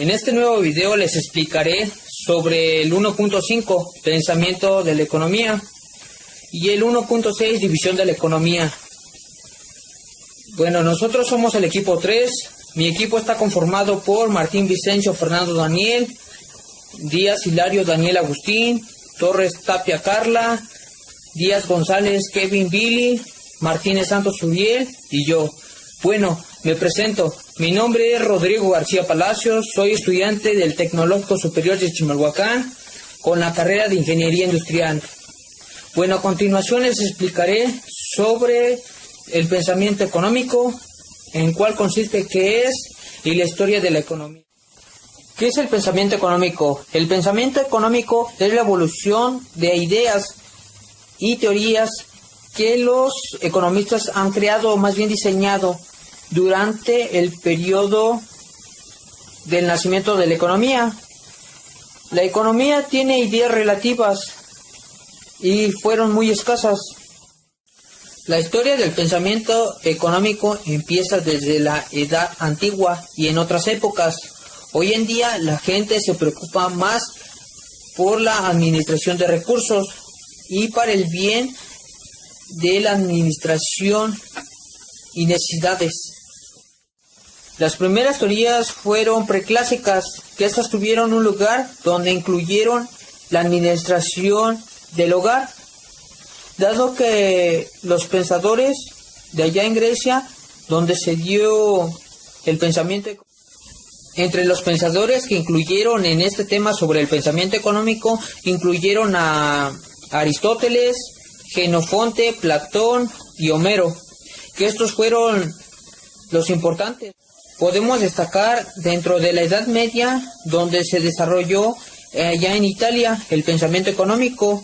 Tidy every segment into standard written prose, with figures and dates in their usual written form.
En este nuevo video les explicaré sobre el 1.5, pensamiento de la economía, y el 1.6, división de la economía. Bueno, nosotros somos el equipo 3. Mi equipo está conformado por Martín Vicencio, Fernando Daniel, Díaz Hilario Daniel Agustín, Torres Tapia Carla, Díaz González Kevin Billy, Martínez Santos Uriel y yo. Bueno, me presento. Mi nombre es Rodrigo García Palacios, soy estudiante del Tecnológico Superior de Chimalhuacán con la carrera de Ingeniería Industrial. Bueno, a continuación les explicaré sobre el pensamiento económico, en cuál consiste, qué es y la historia de la economía. ¿Qué es el pensamiento económico? El pensamiento económico es la evolución de ideas y teorías que los economistas han creado, o más bien diseñado, durante el periodo del nacimiento de la economía. La economía tiene ideas relativas y fueron muy escasas. La historia del pensamiento económico empieza desde la Edad Antigua y en otras épocas. Hoy en día la gente se preocupa más por la administración de recursos y para el bien de la administración y necesidades. Las primeras teorías fueron preclásicas, que estas tuvieron un lugar donde incluyeron la administración del hogar, dado que los pensadores de allá en Grecia, donde se dio el pensamiento. Entre los pensadores que incluyeron en este tema sobre el pensamiento económico, incluyeron a Aristóteles, Jenofonte, Platón y Homero, que estos fueron los importantes. Podemos destacar dentro de la Edad Media, donde se desarrolló allá en Italia el pensamiento económico,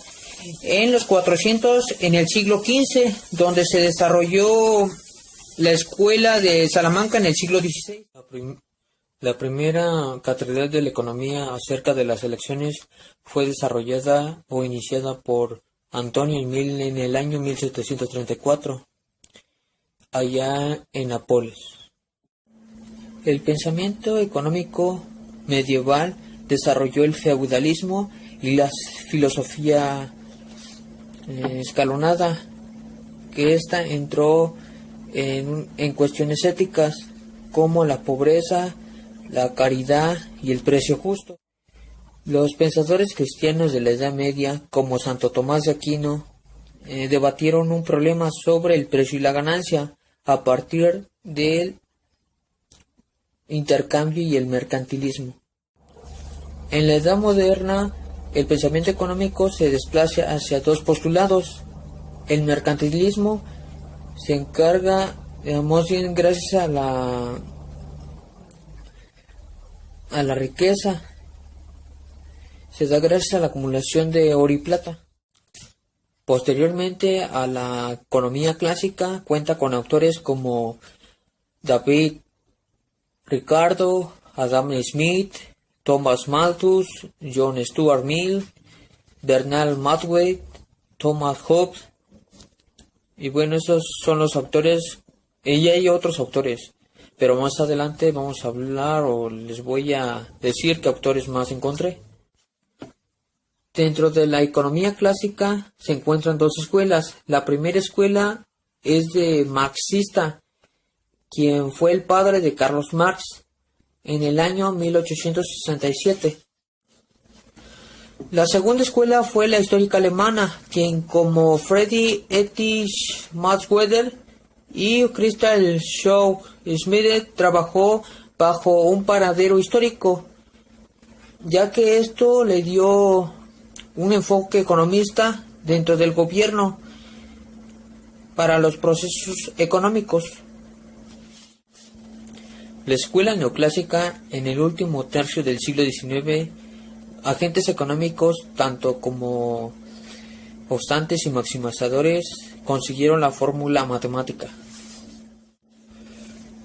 en los 400 en el siglo XV, donde se desarrolló la escuela de Salamanca en el siglo XVI. La primera catedral de la economía acerca de las elecciones fue desarrollada o iniciada por Antonio en el año 1734, allá en Nápoles. El pensamiento económico medieval desarrolló el feudalismo y la filosofía escalonada, que ésta entró en cuestiones éticas como la pobreza, la caridad y el precio justo. Los pensadores cristianos de la Edad Media, como Santo Tomás de Aquino, debatieron un problema sobre el precio y la ganancia a partir del intercambio y el mercantilismo. En la Edad Moderna, el pensamiento económico se desplaza hacia dos postulados. El mercantilismo se encarga, más bien gracias a la riqueza, se da gracias a la acumulación de oro y plata. Posteriormente a la economía clásica, cuenta con autores como David Ricardo, Adam Smith, Thomas Malthus, John Stuart Mill, Bernard Mathway, Thomas Hobbes. Y bueno, esos son los autores, y hay otros autores, pero más adelante vamos a hablar o les voy a decir qué autores más encontré. Dentro de la economía clásica se encuentran dos escuelas. La primera escuela es de marxista, quien fue el padre de Carlos Marx en el año 1867. La segunda escuela fue la histórica alemana, quien como Friedrich Max-Weber y Christian Schmidt trabajó bajo un paradero histórico, ya que esto le dio un enfoque economista dentro del gobierno para los procesos económicos. La escuela neoclásica, en el último tercio del siglo XIX, agentes económicos, tanto como obstantes y maximizadores, consiguieron la fórmula matemática.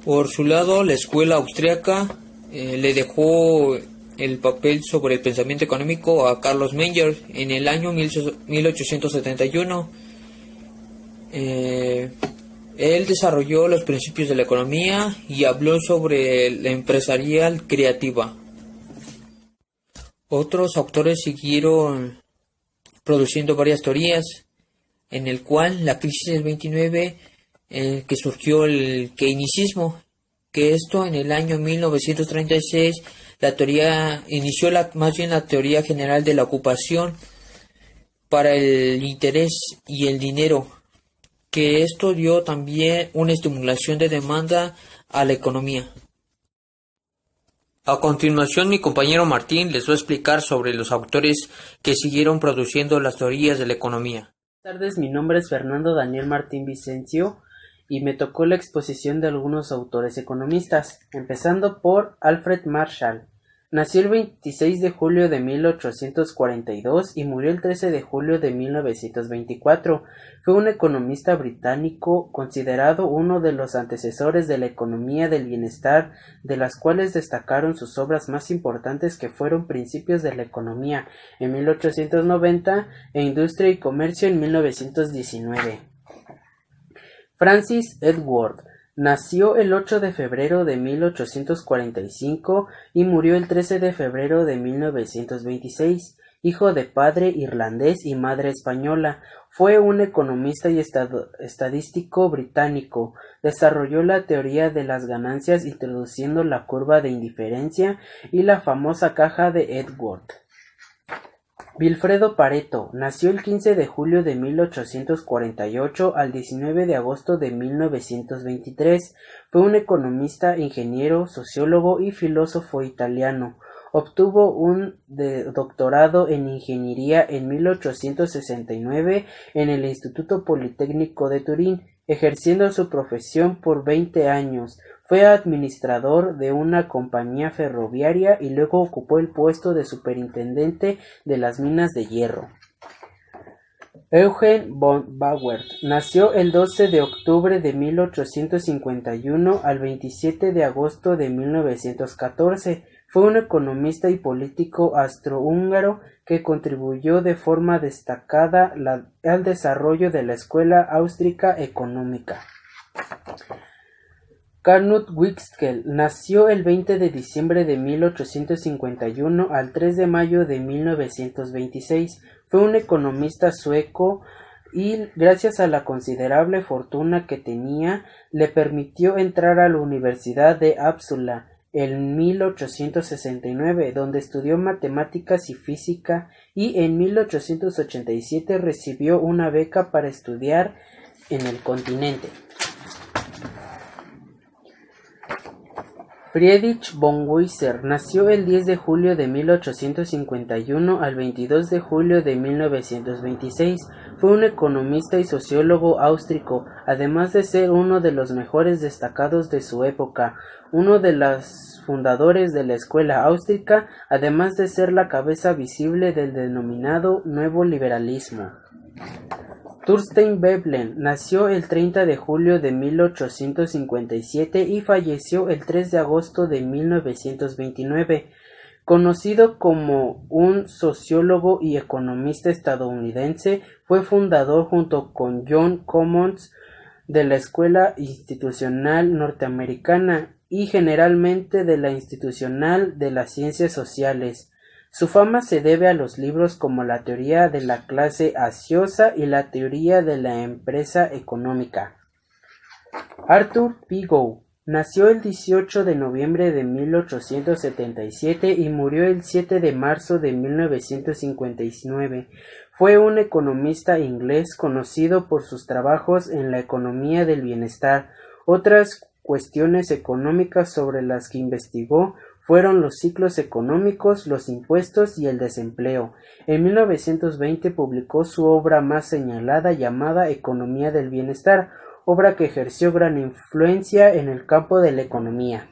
Por su lado, la escuela austríaca le dejó el papel sobre el pensamiento económico a Carlos Menger en el año 1871. Él desarrolló los principios de la economía y habló sobre la empresarial creativa. Otros autores siguieron produciendo varias teorías, en el cual la crisis del 29, que surgió el keynesianismo, que esto en el año 1936 la teoría inició más bien la teoría general de la ocupación para el interés y el dinero, que esto dio también una estimulación de demanda a la economía. A continuación, mi compañero Martín les va a explicar sobre los autores que siguieron produciendo las teorías de la economía. Buenas tardes, mi nombre es Fernando Daniel Martín Vicencio y me tocó la exposición de algunos autores economistas, empezando por Alfred Marshall. Nació el 26 de julio de 1842 y murió el 13 de julio de 1924. Fue un economista británico considerado uno de los antecesores de la economía del bienestar, de las cuales destacaron sus obras más importantes, que fueron Principios de la economía en 1890 e Industria y Comercio en 1919. Francis Edward nació el 8 de febrero de 1845 y murió el 13 de febrero de 1926. Hijo de padre irlandés y madre española, fue un economista y estadístico británico. Desarrolló la teoría de las ganancias introduciendo la curva de indiferencia y la famosa caja de Edward. Vilfredo Pareto nació el 15 de julio de 1848 al 19 de agosto de 1923. Fue un economista, ingeniero, sociólogo y filósofo italiano. Obtuvo un doctorado en ingeniería en 1869 en el Instituto Politécnico de Turín, ejerciendo su profesión por 20 años. Fue administrador de una compañía ferroviaria y luego ocupó el puesto de superintendente de las minas de hierro. Eugen von Bauer nació el 12 de octubre de 1851 al 27 de agosto de 1914. Fue un economista y político austrohúngaro que contribuyó de forma destacada al desarrollo de la Escuela Austriaca Económica. Knut Wicksell nació el 20 de diciembre de 1851 al 3 de mayo de 1926. Fue un economista sueco y, gracias a la considerable fortuna que tenía, le permitió entrar a la Universidad de Uppsala en 1869, donde estudió matemáticas y física, y en 1887 recibió una beca para estudiar en el continente. Friedrich von Weiser nació el 10 de julio de 1851 al 22 de julio de 1926. Fue un economista y sociólogo austríaco, además de ser uno de los mejores destacados de su época, uno de los fundadores de la escuela austríaca, además de ser la cabeza visible del denominado nuevo liberalismo. Thorstein Veblen nació el 30 de julio de 1857 y falleció el 3 de agosto de 1929. Conocido como un sociólogo y economista estadounidense, fue fundador junto con John Commons de la Escuela Institucional Norteamericana y generalmente de la Institucional de las Ciencias Sociales. Su fama se debe a los libros como La teoría de la clase ociosa y La teoría de la empresa económica. Arthur Pigou nació el 18 de noviembre de 1877 y murió el 7 de marzo de 1959. Fue un economista inglés conocido por sus trabajos en la economía del bienestar. Otras cuestiones económicas sobre las que investigó fueron los ciclos económicos, los impuestos y el desempleo. En 1920 publicó su obra más señalada llamada Economía del Bienestar, obra que ejerció gran influencia en el campo de la economía.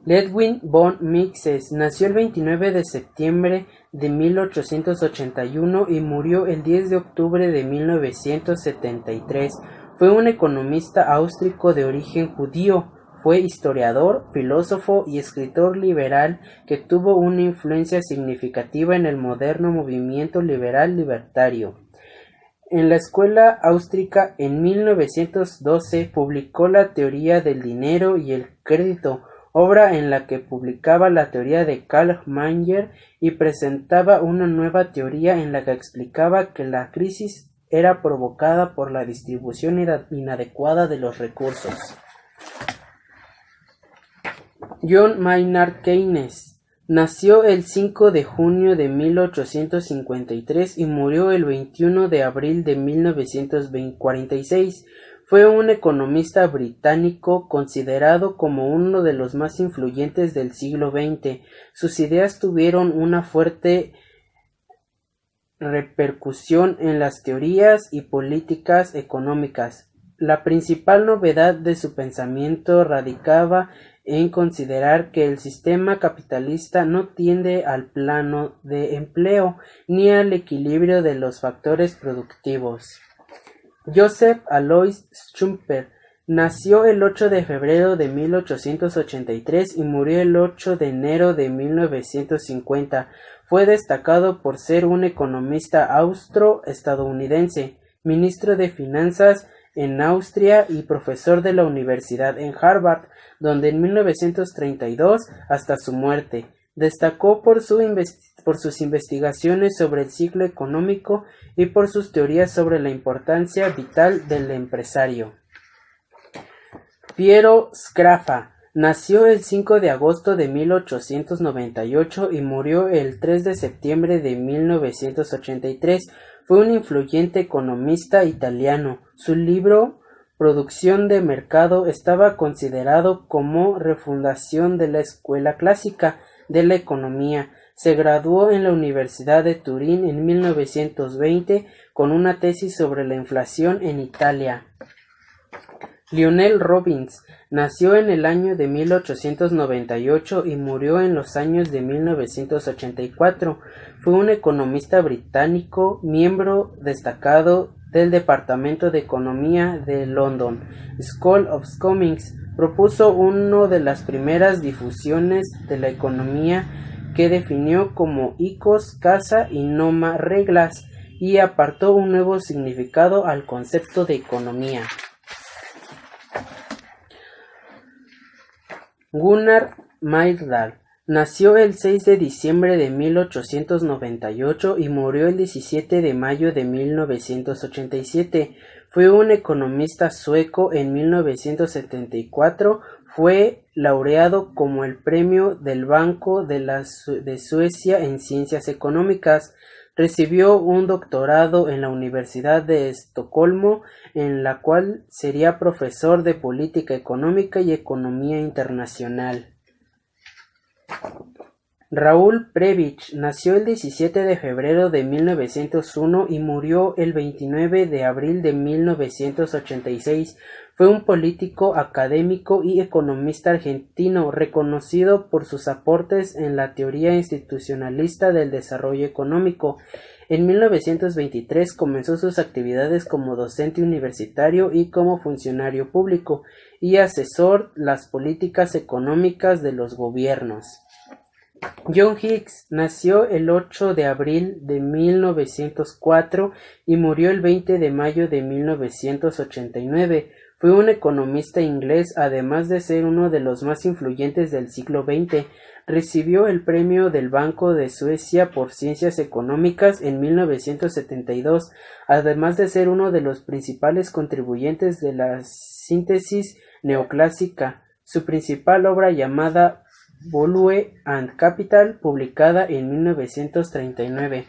Ludwig von Mises nació el 29 de septiembre de 1881 y murió el 10 de octubre de 1973. Fue un economista austríaco de origen judío. Fue historiador, filósofo y escritor liberal que tuvo una influencia significativa en el moderno movimiento liberal libertario. En la escuela austríaca, en 1912, publicó La teoría del dinero y el crédito, obra en la que publicaba la teoría de Carl Menger y presentaba una nueva teoría en la que explicaba que la crisis era provocada por la distribución inadecuada de los recursos. John Maynard Keynes nació el 5 de junio de 1853 y murió el 21 de abril de 1946. Fue un economista británico considerado como uno de los más influyentes del siglo XX. Sus ideas tuvieron una fuerte repercusión en las teorías y políticas económicas. La principal novedad de su pensamiento radicaba en considerar que el sistema capitalista no tiende al plano de empleo ni al equilibrio de los factores productivos. Joseph Alois Schumpeter nació el 8 de febrero de 1883 y murió el 8 de enero de 1950. Fue destacado por ser un economista austro-estadounidense, ministro de Finanzas en Austria y profesor de la universidad en Harvard, donde en 1932 hasta su muerte. Destacó por sus investigaciones sobre el ciclo económico y por sus teorías sobre la importancia vital del empresario. Piero Sraffa nació el 5 de agosto de 1898 y murió el 3 de septiembre de 1983. Fue un influyente economista italiano. Su libro Producción de Mercado estaba considerado como refundación de la escuela clásica de la economía. Se graduó en la Universidad de Turín en 1920 con una tesis sobre la inflación en Italia. Lionel Robbins nació en el año de 1898 y murió en los años de 1984. Fue un economista británico, miembro destacado del Departamento de Economía de London School of Economics. Propuso una de las primeras difusiones de la economía que definió como icos, casa y noma reglas y aportó un nuevo significado al concepto de economía. Gunnar Myrdal nació el 6 de diciembre de 1898 y murió el 17 de mayo de 1987. Fue un economista sueco. En 1974 fue laureado como el premio del Banco de Suecia en Ciencias Económicas. Recibió un doctorado en la Universidad de Estocolmo, en la cual sería profesor de Política Económica y Economía Internacional. Raúl Prebisch nació el 17 de febrero de 1901 y murió el 29 de abril de 1986. Fue un político, académico y economista argentino, reconocido por sus aportes en la teoría institucionalista del desarrollo económico. En 1923 comenzó sus actividades como docente universitario y como funcionario público y asesor las políticas económicas de los gobiernos. John Hicks nació el 8 de abril de 1904 y murió el 20 de mayo de 1989. Fue un economista inglés, además de ser uno de los más influyentes del siglo XX. Recibió el premio del Banco de Suecia por Ciencias Económicas en 1972, además de ser uno de los principales contribuyentes de la síntesis neoclásica. Su principal obra, llamada Value and Capital, publicada en 1939.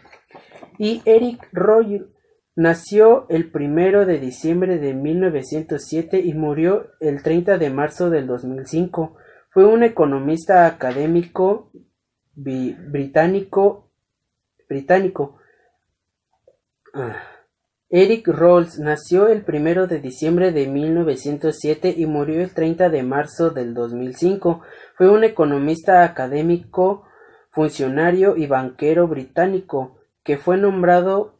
Y Eric Royer nació el 1 de diciembre de 1907 y murió el 30 de marzo del 2005. Fue un economista académico británico. Eric Rawls nació el 1 de diciembre de 1907 y murió el 30 de marzo del 2005. Fue un economista académico, funcionario y banquero británico que fue nombrado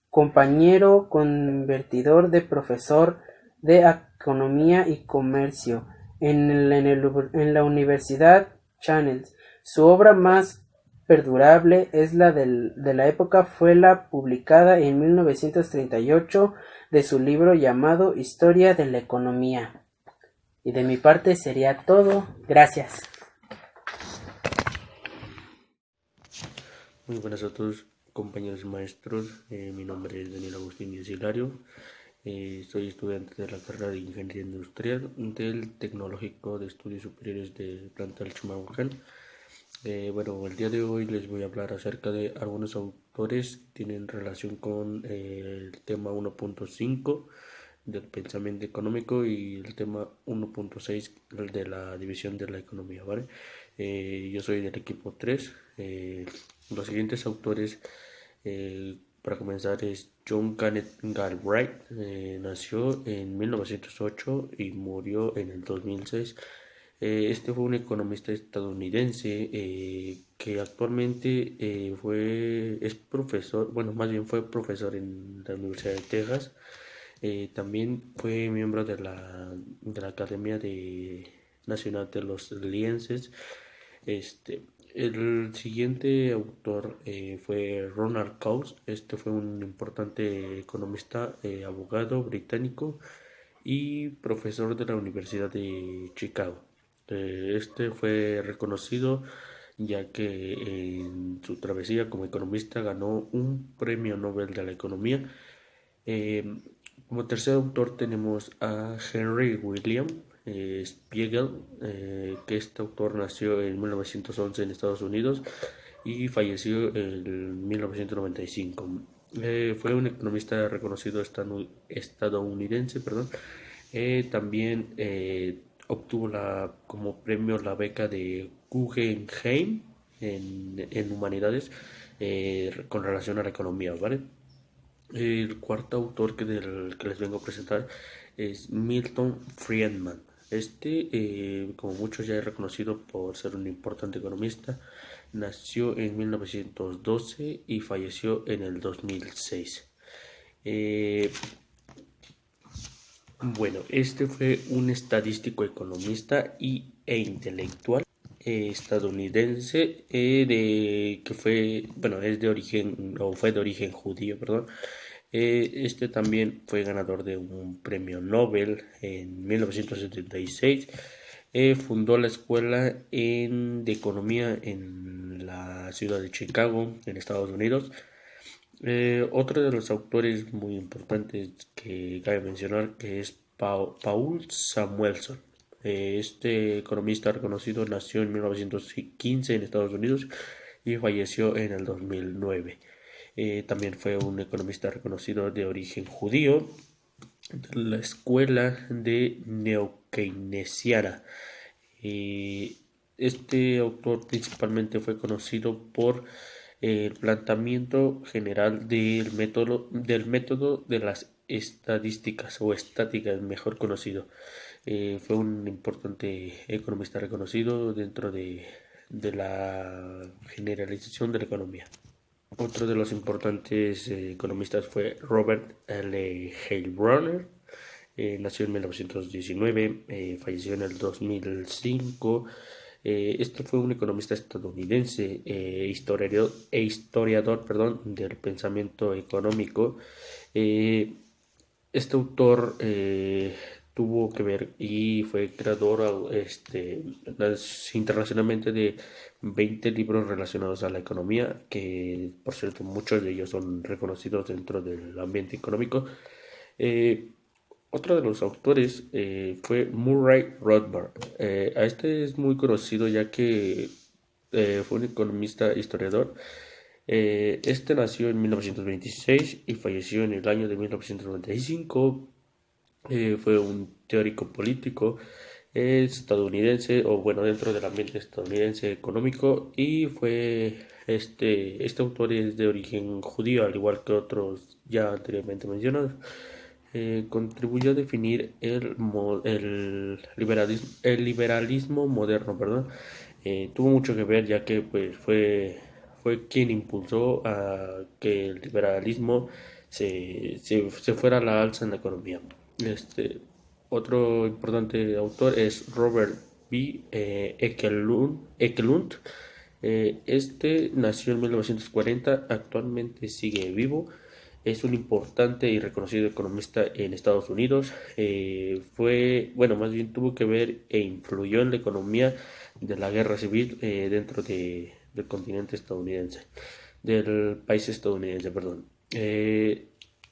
compañero convertidor de profesor de Economía y Comercio en la Universidad Chanel. Su obra más perdurable es la de la época, fue la publicada en 1938 de su libro llamado Historia de la Economía. Y de mi parte sería todo. Gracias. Muy buenas a todos, compañeros y maestros. Mi nombre es Daniel Agustín Díaz Hilario. Soy estudiante de la carrera de Ingeniería Industrial del Tecnológico de Estudios Superiores de Plantel Chimalhuacán. Bueno, el día de hoy les voy a hablar acerca de algunos autores que tienen relación con el tema 1.5 del pensamiento económico y el tema 1.6 de la división de la economía, ¿vale? Yo soy del equipo 3. Los siguientes autores, para comenzar, es John Kenneth Galbraith. Nació en 1908 y murió en el 2006. Este fue un economista estadounidense que actualmente es profesor, bueno, más bien fue profesor en la Universidad de Texas. También fue miembro de la Academia Nacional de los Lienses. El siguiente autor fue Ronald Coase. Este fue un importante economista, abogado británico y profesor de la Universidad de Chicago. Este fue reconocido ya que en su travesía como economista ganó un premio Nobel de la Economía. Como tercer autor tenemos a Henry William Spiegel, que este autor nació en 1911 en Estados Unidos y falleció en 1995. Fue un economista reconocido estadounidense, perdón. También obtuvo como premio la beca de Guggenheim en humanidades con relación a la economía, ¿vale? El cuarto autor que les vengo a presentar es Milton Friedman. Como muchos ya he reconocido por ser un importante economista, nació en 1912 y falleció en el 2006. Bueno, este fue un estadístico, economista e intelectual estadounidense que fue, bueno, es de origen, o fue de origen judío, perdón. Este también fue ganador de un premio Nobel en 1976. Fundó la escuela de economía en la ciudad de Chicago, en Estados Unidos. Otro de los autores muy importantes que cabe mencionar que es Paul Samuelson. Este economista reconocido nació en 1915 en Estados Unidos y falleció en el 2009. También fue un economista reconocido de origen judío de la escuela de neokeynesiana. Este autor principalmente fue conocido por el planteamiento general del método de las estadísticas o estáticas, mejor conocido. Fue un importante economista reconocido dentro de la generalización de la economía. Otro de los importantes economistas fue Robert L. Heilbronner. Nació en 1919, falleció en el 2005. Este fue un economista estadounidense, historiador, del pensamiento económico. Este autor tuvo que ver y fue creador internacionalmente de 20 libros relacionados a la economía, que por cierto muchos de ellos son reconocidos dentro del ambiente económico. Otro de los autores fue Murray Rothbard. A este es muy conocido ya que fue un economista historiador. Este nació en 1926 y falleció en el año de 1995. Fue un teórico político estadounidense, o bueno, dentro del ambiente estadounidense económico, y fue este autor es de origen judío, al igual que otros ya anteriormente mencionados. Contribuyó a definir el liberalismo moderno, perdón. Tuvo mucho que ver ya que pues fue quien impulsó a que el liberalismo se fuera a la alza en la economía. Otro importante autor es Robert B. Ekelund. Este nació en 1940, actualmente sigue vivo. Es un importante y reconocido economista en Estados Unidos. Más bien tuvo que ver e influyó en la economía de la guerra civil dentro del continente estadounidense, del país estadounidense, perdón.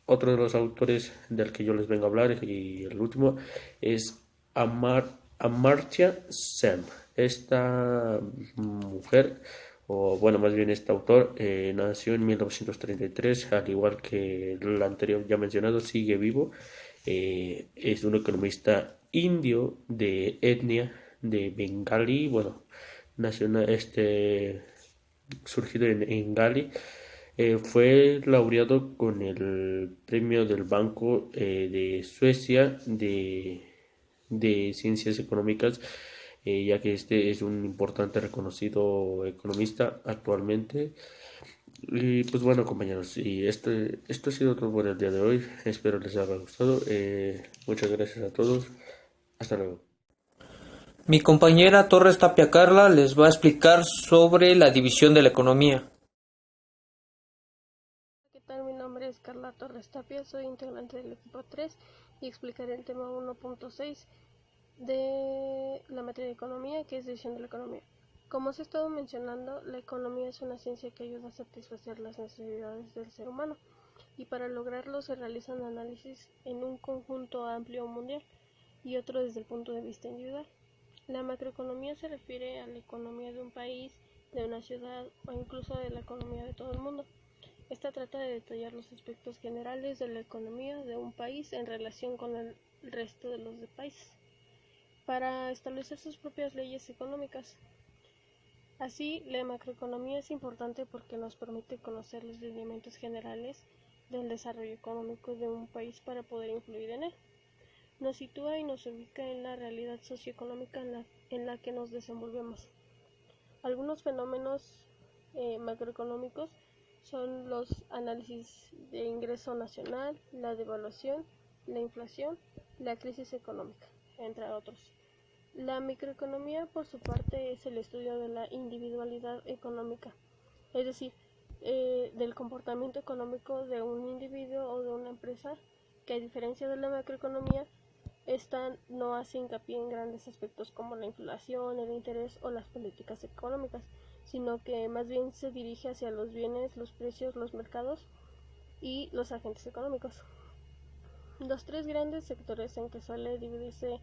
Otro de los autores del que yo les vengo a hablar y el último es Amartya Sen. Esta mujer, o bueno, más bien este autor, nació en 1933, al igual que el anterior ya mencionado, sigue vivo. Es un economista indio de etnia de bengalí, bueno, nacional, surgido en Gali. Fue laureado con el premio del Banco de Suecia de Ciencias Económicas, ya que este es un importante reconocido economista actualmente. Y pues bueno, compañeros, y esto ha sido todo por el día de hoy. Espero les haya gustado. Muchas gracias a todos. Hasta luego. Mi compañera Torres Tapia Carla les va a explicar sobre la división de la economía. ¿Qué tal? Mi nombre es Carla Torres Tapia, soy integrante del equipo 3 y explicaré el tema 1.6 de la materia de economía, que es división de la economía. Como se ha estado mencionando, la economía es una ciencia que ayuda a satisfacer las necesidades del ser humano, y para lograrlo se realizan análisis en un conjunto amplio mundial y otro desde el punto de vista individual. La macroeconomía se refiere a la economía de un país, de una ciudad o incluso de la economía de todo el mundo. Esta trata de detallar los aspectos generales de la economía de un país en relación con el resto de los países, para establecer sus propias leyes económicas. Así, la macroeconomía es importante porque nos permite conocer los lineamientos generales del desarrollo económico de un país para poder influir en él. Nos sitúa y nos ubica en la realidad socioeconómica en la que nos desenvolvemos. Algunos fenómenos macroeconómicos son los análisis de ingreso nacional, la devaluación, la inflación, la crisis económica, entre otros. La microeconomía, por su parte, es el estudio de la individualidad económica, es decir, del comportamiento económico de un individuo o de una empresa, que a diferencia de la macroeconomía, esta no hace hincapié en grandes aspectos como la inflación, el interés o las políticas económicas, sino que más bien se dirige hacia los bienes, los precios, los mercados y los agentes económicos. Los tres grandes sectores en que suele dividirse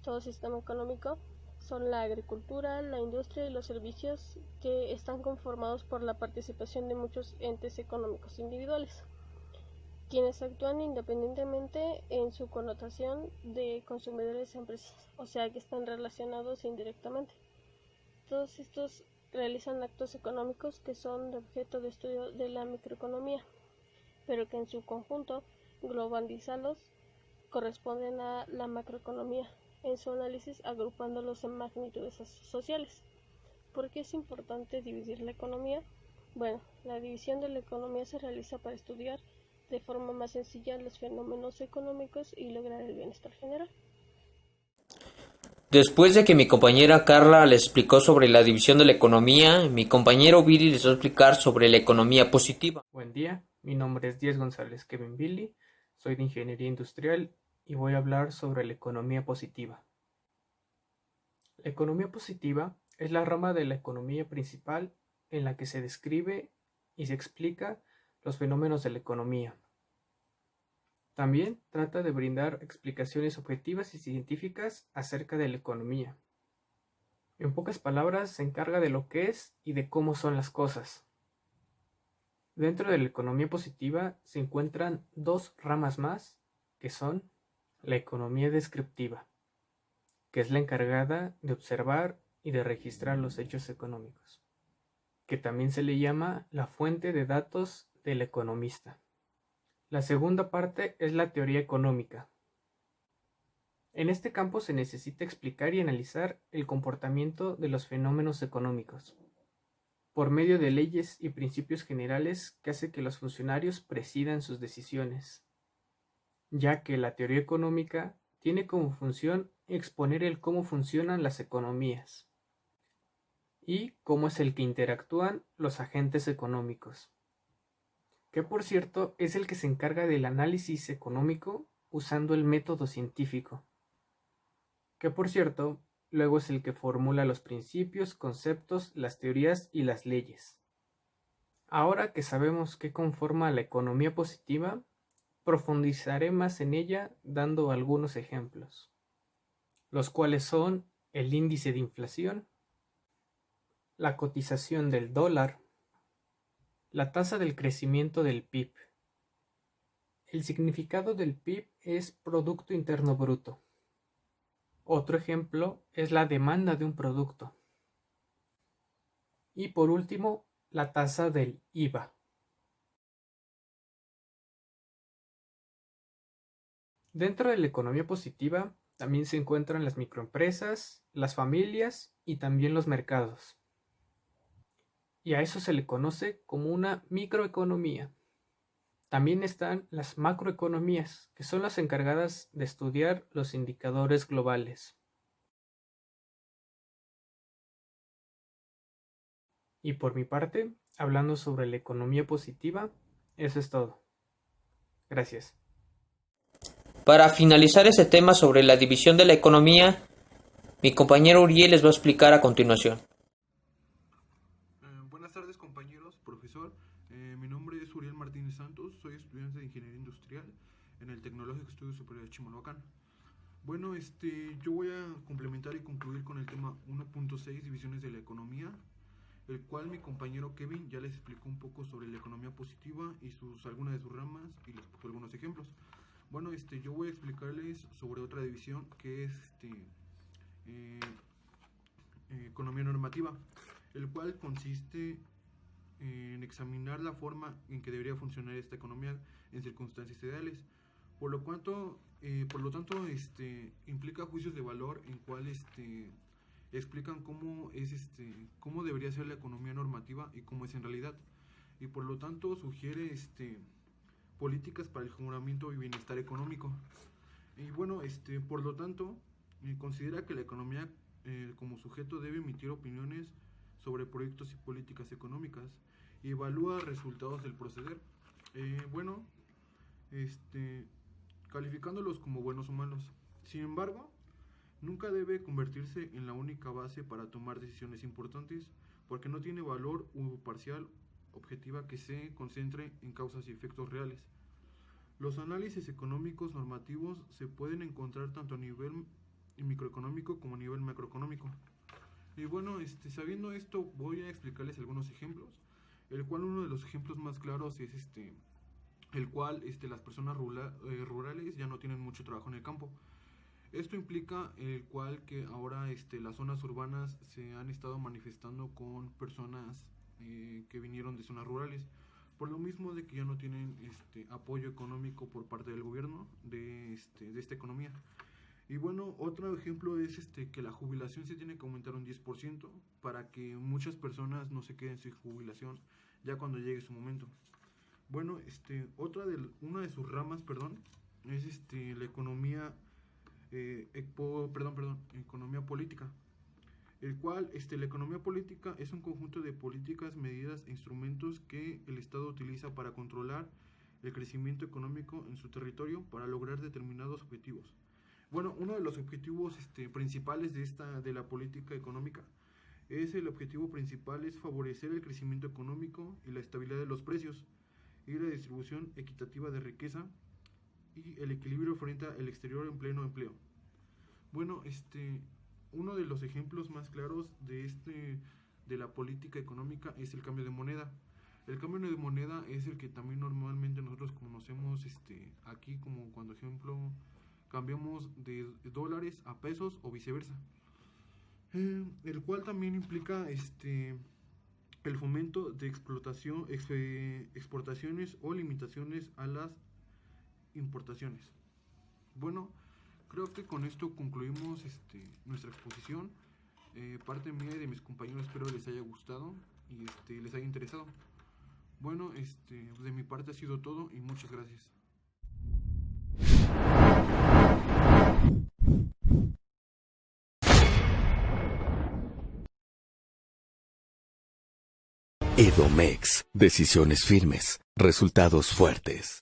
todo sistema económico son la agricultura, la industria y los servicios, que están conformados por la participación de muchos entes económicos individuales, quienes actúan independientemente en su connotación de consumidores y empresas, o sea que están relacionados indirectamente. Todos estos realizan actos económicos que son de objeto de estudio de la microeconomía, pero que en su conjunto, globalizados, corresponden a la macroeconomía, en su análisis agrupándolos en magnitudes sociales. ¿Por qué es importante dividir la economía? Bueno, la división de la economía se realiza para estudiar de forma más sencilla los fenómenos económicos y lograr el bienestar general. Después de que mi compañera Carla les explicó sobre la división de la economía, mi compañero Billy les va a explicar sobre la economía positiva. Buen día, mi nombre es Díaz González Kevin Billy, soy de Ingeniería Industrial y voy a hablar sobre la economía positiva. La economía positiva es la rama de la economía principal en la que se describe y se explica los fenómenos de la economía. También trata de brindar explicaciones objetivas y científicas acerca de la economía. En pocas palabras, se encarga de lo que es y de cómo son las cosas. Dentro de la economía positiva se encuentran dos ramas más, que son la economía descriptiva, que es la encargada de observar y de registrar los hechos económicos, que también se le llama la fuente de datos del economista. La segunda parte es la teoría económica. En este campo se necesita explicar y analizar el comportamiento de los fenómenos económicos, por medio de leyes y principios generales que hace que los funcionarios presidan sus decisiones, ya que la teoría económica tiene como función exponer el cómo funcionan las economías y cómo es el que interactúan los agentes económicos. que por cierto es el que se encarga del análisis económico usando el método científico, que por cierto luego es el que formula los principios, conceptos, las teorías y las leyes. Ahora que sabemos qué conforma la economía positiva, profundizaré más en ella dando algunos ejemplos, los cuales son el índice de inflación, la cotización del dólar, la tasa del crecimiento del PIB. El significado del PIB es Producto Interno Bruto. Otro ejemplo es la demanda de un producto. Y por último, la tasa del IVA. Dentro de la economía positiva también se encuentran las microempresas, las familias y también los mercados. Y a eso se le conoce como una microeconomía. También están las macroeconomías, que son las encargadas de estudiar los indicadores globales. Y por mi parte, hablando sobre la economía positiva, eso es todo. Gracias. Para finalizar este tema sobre la división de la economía, mi compañero Uriel les va a explicar a continuación. Buenas tardes compañeros, profesor. Mi nombre es Uriel Martínez Santos, soy estudiante de Ingeniería Industrial en el Tecnológico Estudio Superior de Chimalhuacán. Bueno, yo voy a complementar y concluir con el tema 1.6, divisiones de la economía, el cual mi compañero Kevin ya les explicó un poco sobre la economía positiva y algunas de sus ramas y les puso algunos ejemplos. Bueno, yo voy a explicarles sobre otra división que es economía normativa, el cual consiste en examinar la forma en que debería funcionar esta economía en circunstancias ideales. Por lo tanto, implica juicios de valor en cual explican cómo debería ser la economía normativa y cómo es en realidad. Y por lo tanto sugiere políticas para el mejoramiento y bienestar económico. Y bueno, por lo tanto, considera que la economía como sujeto debe emitir opiniones sobre proyectos y políticas económicas y evalúa resultados del proceder. Calificándolos como buenos o malos. Sin embargo, nunca debe convertirse en la única base para tomar decisiones importantes, porque no tiene valor parcial objetiva que se concentre en causas y efectos reales. Los análisis económicos normativos se pueden encontrar tanto a nivel microeconómico como a nivel macroeconómico. Y bueno, sabiendo esto, voy a explicarles algunos ejemplos, el cual uno de los ejemplos más claros es el cual las personas rurales ya no tienen mucho trabajo en el campo. Esto implica el cual que ahora las zonas urbanas se han estado manifestando con personas que vinieron de zonas rurales, por lo mismo de que ya no tienen apoyo económico por parte del gobierno de esta economía. Y bueno, otro ejemplo es que la jubilación se tiene que aumentar un 10% para que muchas personas no se queden sin jubilación ya cuando llegue su momento. Bueno, una de sus ramas, es la economía economía política, el cual la economía política es un conjunto de políticas, medidas e instrumentos que el Estado utiliza para controlar el crecimiento económico en su territorio para lograr determinados objetivos. Bueno, uno de los objetivos principales de la política económica el objetivo principal es favorecer el crecimiento económico y la estabilidad de los precios y la distribución equitativa de riqueza y el equilibrio frente al exterior en pleno empleo. Bueno, uno de los ejemplos más claros de la política económica es el cambio de moneda. El cambio de moneda es el que también normalmente nosotros conocemos aquí como cuando ejemplo cambiamos de dólares a pesos o viceversa. El cual también implica el fomento de exportaciones o limitaciones a las importaciones. Bueno, creo que con esto concluimos nuestra exposición. Parte mía y de mis compañeros, espero les haya gustado y les haya interesado. Bueno, de mi parte ha sido todo y muchas gracias. Edomex, decisiones firmes. Resultados fuertes.